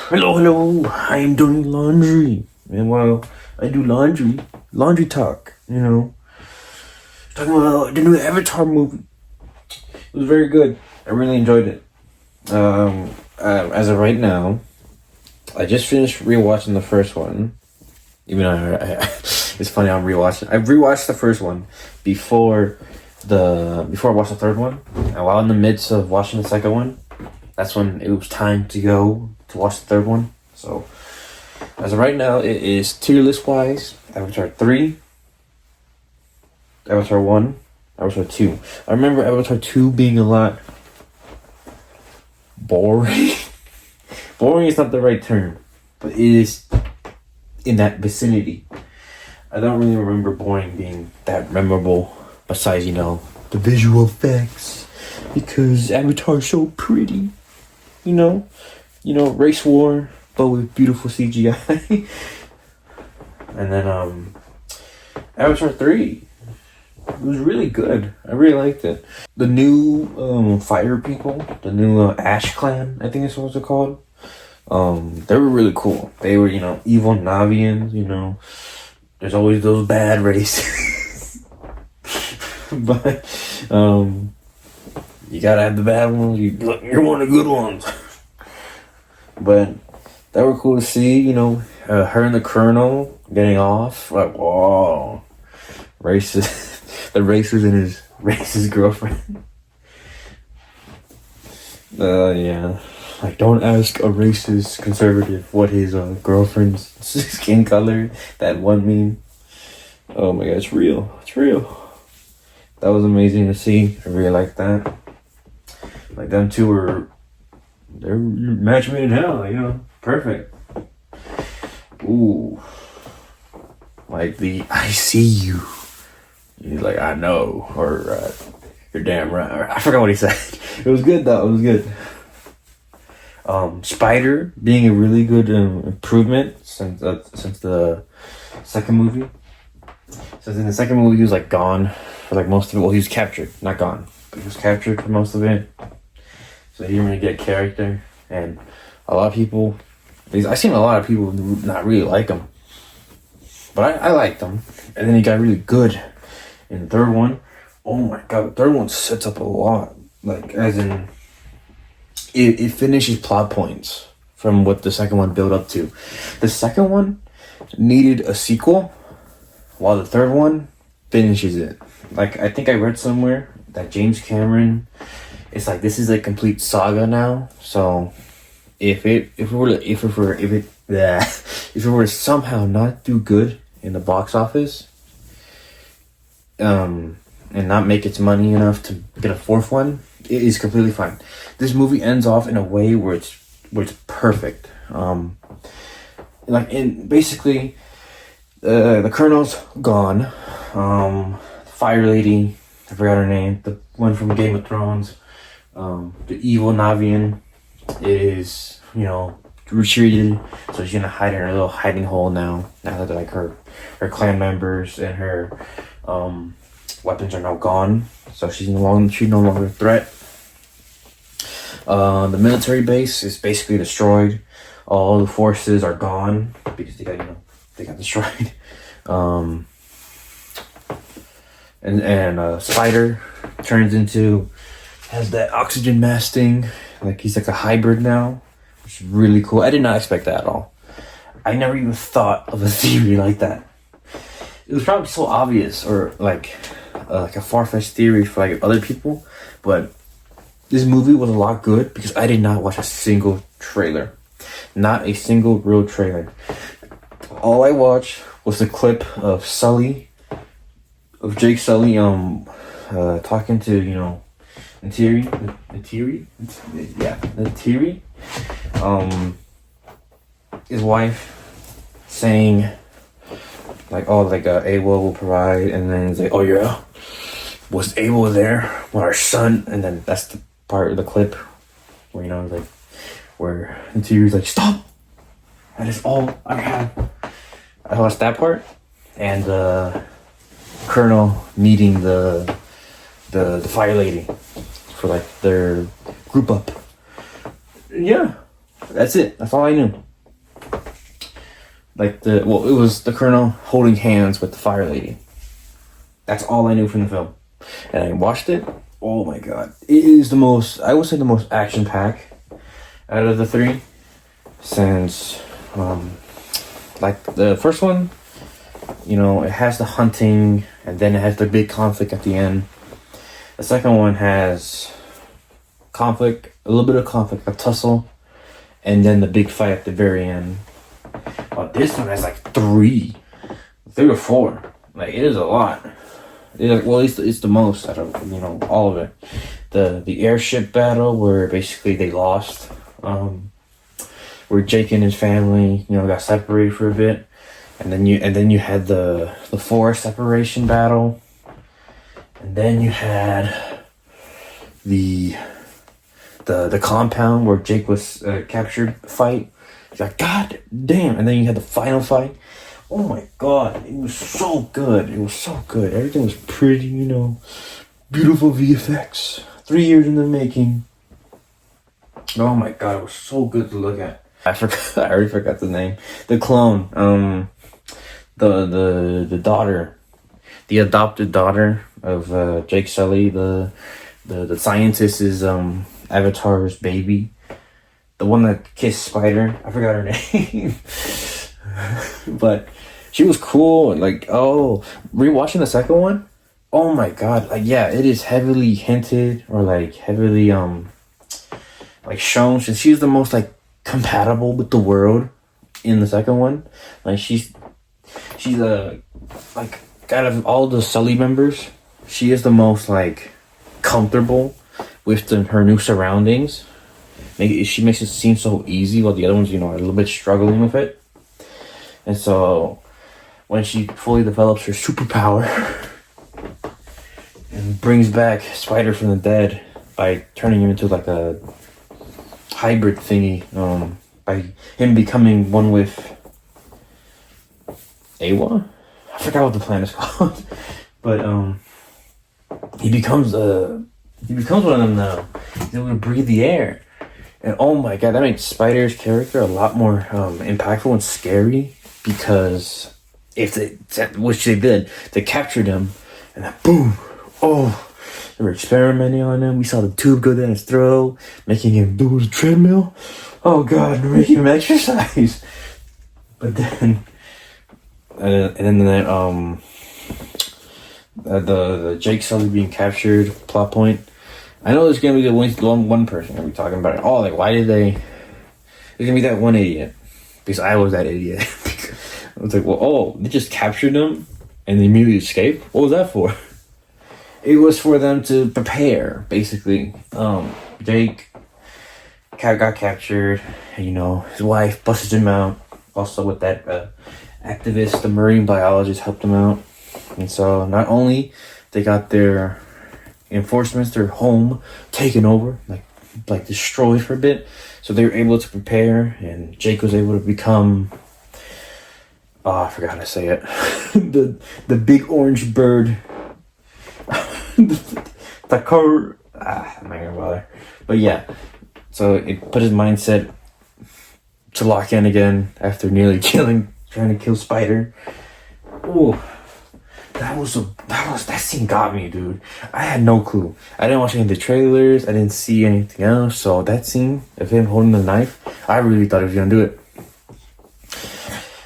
Hello, hello. I am doing laundry. And while I do laundry talk, talking about the new Avatar movie. It was very good. I really enjoyed it. As of right now, I just finished rewatching the first one. Even though it's funny, I'm rewatching. I rewatched the first one before I watched the third one. And while in the midst of watching the second one, that's when it was time to go to watch the third one. So, as of right now, it is tier list wise: Avatar 3, Avatar 1, Avatar 2. I remember Avatar 2 being a lot boring. Boring is not the right term, but it is in that vicinity. I don't really remember boring being that memorable, besides, the visual effects, because Avatar is so pretty. Race war, but with beautiful CGI. And then Avatar 3, it was really good. I really liked it. The new fire people, the new Ash Clan, I think that's what they're called. They were really cool. They were, evil Navians, there's always those bad races. But you gotta have the bad ones. You're one of the good ones. But they were cool to see, her and the Colonel getting off. Like, whoa. Racist. The racist and his racist girlfriend. Yeah. Like, don't ask a racist conservative what his girlfriend's skin color. That one meme. Oh my god, it's real. It's real. That was amazing to see. I really liked that. Like, them two they're match made in hell, perfect. Ooh. Like the I see you. He's like, I know. Or you're damn right. Or, I forgot what he said. It was good though. It was good. Spider being a really good improvement since the second movie. So in the second movie he was like gone for like most of it. Well, he was captured, not gone, but he was captured for most of it. So he didn't really get character, and a lot of people, I've seen a lot of people not really like him, but I liked him. And then he got really good in the third one. Oh my god, the third one sets up a lot, like as in it finishes plot points from what the second one built up to. The second one needed a sequel, while the third one finishes it. Like, I think I read somewhere that James Cameron, it's like this is a complete saga now. So if it were to somehow not do good in the box office, and not make its money enough to get a fourth one, it is completely fine. This movie ends off in a way where it's perfect. Basically, the Colonel's gone. Fire Lady, I forgot her name, the one from Game of Thrones. The evil Navian is, retreated, so she's gonna hide in her little hiding hole now. Now that like her clan members and her weapons are now gone, so she's no longer a threat. The military base is basically destroyed. All the forces are gone because they got destroyed. And Spider has that oxygen mask thing. Like, he's like a hybrid now, which is really cool. I did not expect that at all. I never even thought of a theory like that. It was probably so obvious, or like a far-fetched theory for like other people, but this movie was a lot good because I did not watch a single trailer. Not a single real trailer. All I watched was the clip of Jake Sully talking to, Neytiri, his wife, saying like, Awa will provide, and then he's like, oh yeah, was Awa there with our son? And then that's the part of the clip where where Neytiri's like, stop, that is all I have. I watched that part, and Colonel meeting the Fire Lady for like their group up. Yeah, That's it. That's all I knew. Like it was the Colonel holding hands with the Fire Lady. That's all I knew from the film. And I watched it. Oh my god. It is I would say the most action-packed out of the three. Since, like the first one, it has the hunting, and then it has the big conflict at the end. The second one has conflict, a little bit of conflict, a tussle, and then the big fight at the very end. But this one has like three or four. Like, it is a lot. At least it's the most out of all of it. The airship battle where basically they lost, where Jake and his family got separated for a bit, and then you had the forest separation battle, and then you had the compound where Jake was captured fight. It's like, god damn. And then you had the final fight. Oh my god, it was so good. It was so good. Everything was pretty, beautiful VFX. 3 years in the making. Oh my god, it was so good to look at. I already forgot the name. The clone. The daughter. The adopted daughter of Jake Sully. The scientist is Avatar's baby. The one that kissed Spider. I forgot her name. But she was cool. Like, rewatching the second one. Oh my god. Like, yeah, it is heavily hinted or like heavily like shown, since she's the most like compatible with the world in the second one. Like, she's like, out of all the Sully members, she is the most like comfortable with her new surroundings. She makes it seem so easy, while the other ones, are a little bit struggling with it. And so, when she fully develops her superpower and brings back Spider from the dead by turning him into like a hybrid thingy, by him becoming one with Awa? I forgot what the plan is called. But he becomes one of them now. He's able to breathe the air. And oh my god, that made Spider's character a lot more impactful and scary, because which they did, they captured him, and then boom, they were experimenting on him. We saw the tube go down his throat, making him do the treadmill. Oh god, making him exercise. But then, the Jake Sully being captured plot point. I know there's gonna be the one person gonna be talking about it. Oh, like, why did they? There's gonna be that one idiot, because I was that idiot. I was like, well, they just captured him and they immediately escaped. What was that for? It was for them to prepare, basically. Jake got captured, and, his wife busted him out. Also with that activist, the marine biologist, helped him out. And so not only they got their enforcements, their home taken over, like destroyed for a bit, so they were able to prepare, and Jake was able to become, I forgot how to say it, the big orange bird. The car. I'm not gonna bother. But yeah, so it put his mindset to lock in again after nearly trying to kill Spider. Oh, that scene got me, dude. I had no clue. I didn't watch any of the trailers. I didn't see anything else. So that scene of him holding the knife, I really thought he was gonna do it.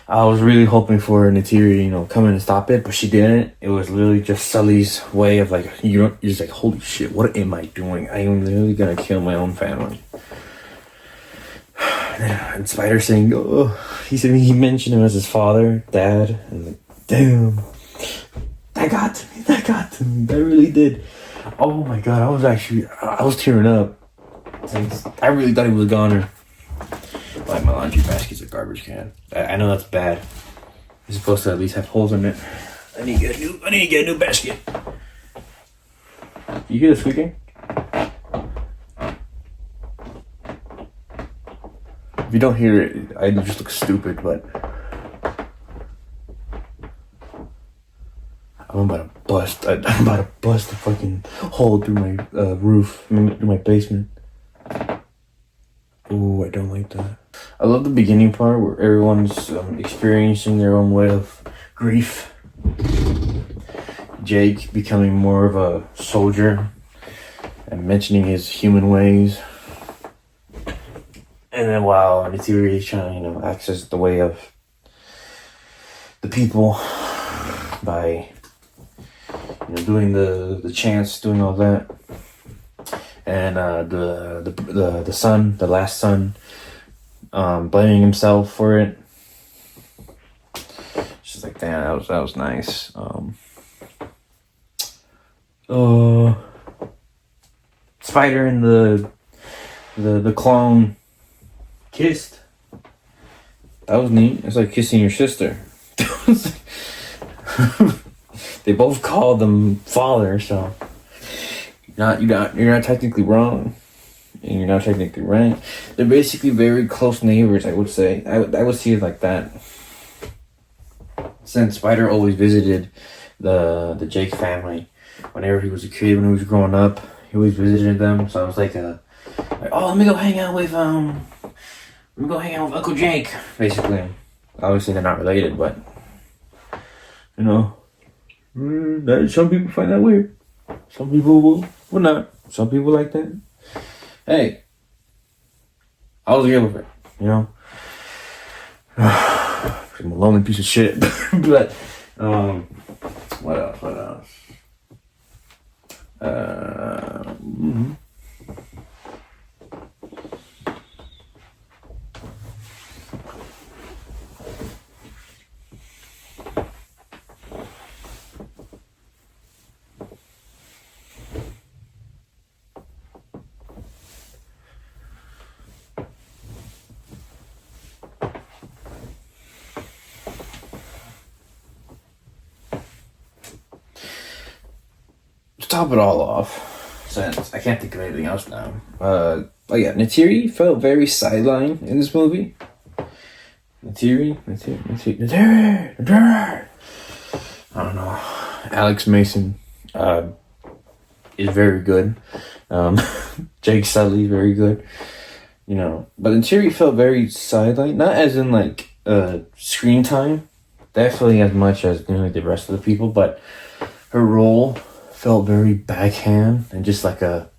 I was really hoping for Natiri, come in and stop it, but she didn't. It was literally just Sully's way of like, you're just like, holy shit, what am I doing? I am literally gonna kill my own family. And Spider saying, he mentioned him as his father, dad, and like, damn, that got to me, that really did. Oh my god, I was tearing up. I really thought he was a goner. Like, my laundry basket's a garbage can. I know that's bad. It's supposed to at least have holes in it. I need to get a new basket. You hear the squeaking? If you don't hear it, I just look stupid, but I'm about to bust a fucking hole through my roof, through my basement. Ooh, I don't like that. I love the beginning part where everyone's experiencing their own way of grief. Jake becoming more of a soldier and mentioning his human ways. And then while Neytiri is trying to, access the way of the people by, doing the chants, doing all that. And the son, the last son, blaming himself for it. Just like that was nice. Spider and the clone kissed. That was neat. It's like kissing your sister. They both called them father, so you're not technically wrong, and you're not technically right. They're basically very close neighbors, I would say. I would see it like that. Since Spider always visited the Jake family whenever he was a kid, when he was growing up, he always visited them. So I was like, oh, let me go hang out with Uncle Jake. Basically, obviously they're not related, but some people find that weird. Some people will not. Some people like that. Hey, I was good with it. I'm a lonely piece of shit. But what else? To top it all off, since I can't think of anything else now. Neytiri felt very sidelined in this movie. Neytiri. I don't know. Alex Mason is very good. Jake Sully very good. But Neytiri felt very sidelined, not as in like screen time, definitely as much as the rest of the people, but her role felt very backhand and just like it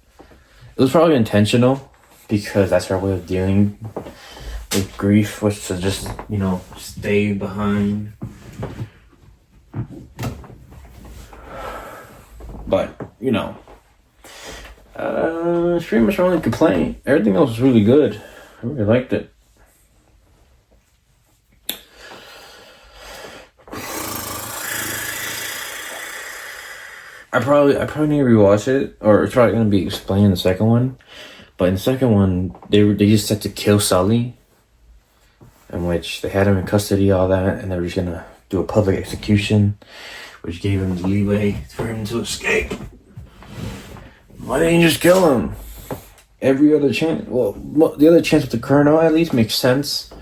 was probably intentional because that's her way of dealing with grief, was to just stay behind. But it's pretty much my only complaint. Everything else was really good. I really liked it. I probably need to rewatch it, or it's probably gonna be explained in the second one. But in the second one, they just set to kill Sully, in which they had him in custody, all that, and they were just gonna do a public execution, which gave him the leeway for him to escape. Why didn't you just kill him? Every other chance, the other chance with the Colonel at least makes sense,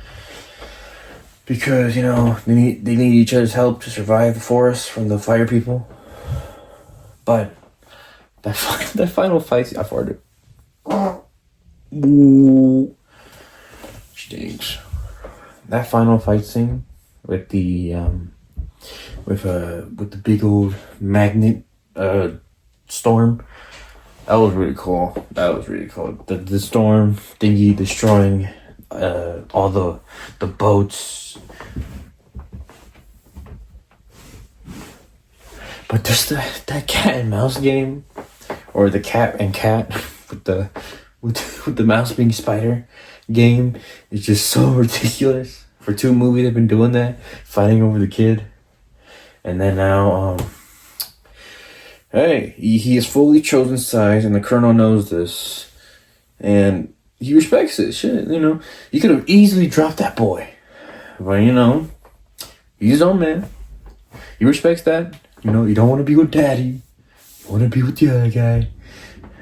because they need each other's help to survive the forest from the fire people. But that final fight, I farted. Ooh, stinks. That final fight scene with the big old magnet storm, that was really cool. The storm thingy destroying all the boats. But just that cat and mouse game, or the cat and cat with the mouse being Spider game, is just so ridiculous. For 2 movies, they've been doing that, fighting over the kid, and then now, hey, he has fully chosen sides, and the Colonel knows this, and he respects it. Shit, he could have easily dropped that boy, but he's his own man. He respects that. You don't want to be with daddy. You want to be with the other guy.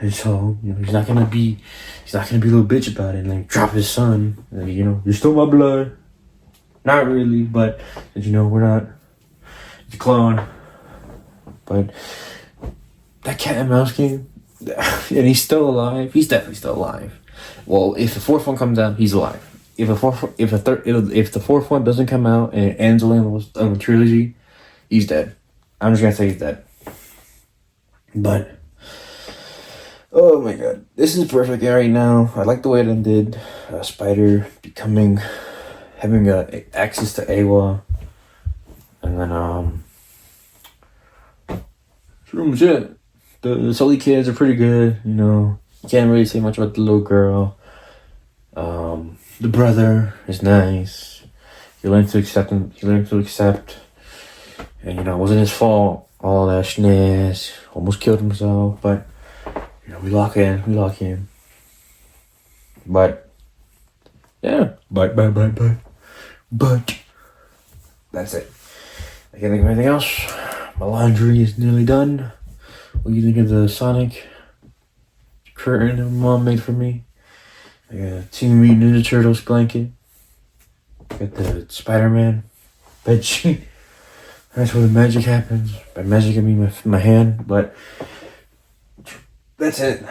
And so, he's not gonna be a little bitch about it and like drop his son. You're still my blood. Not really, but we're not. It's a clone. But that cat and mouse game, and he's still alive. He's definitely still alive. Well, if the fourth one comes out, he's alive. If the fourth one doesn't come out and it ends the trilogy, he's dead. I'm just gonna say he's dead. But oh my god, this is perfect right now. I like the way it ended. Spider having access to Awa, and then shit. The Sully kids are pretty good. You know, can't really say much about the little girl. The brother is nice. He learned to accept him. He learned to accept, and it wasn't his fault. All that schniz. Almost killed himself, but we lock in. But yeah, but that's it. I can't think of anything else. My laundry is nearly done. What do you think of the Sonic curtain that Mom made for me? I got a Team Mutant Ninja Turtles blanket. Got the Spider-Man bed sheet. That's where the magic happens. By magic I mean my hand, but that's it.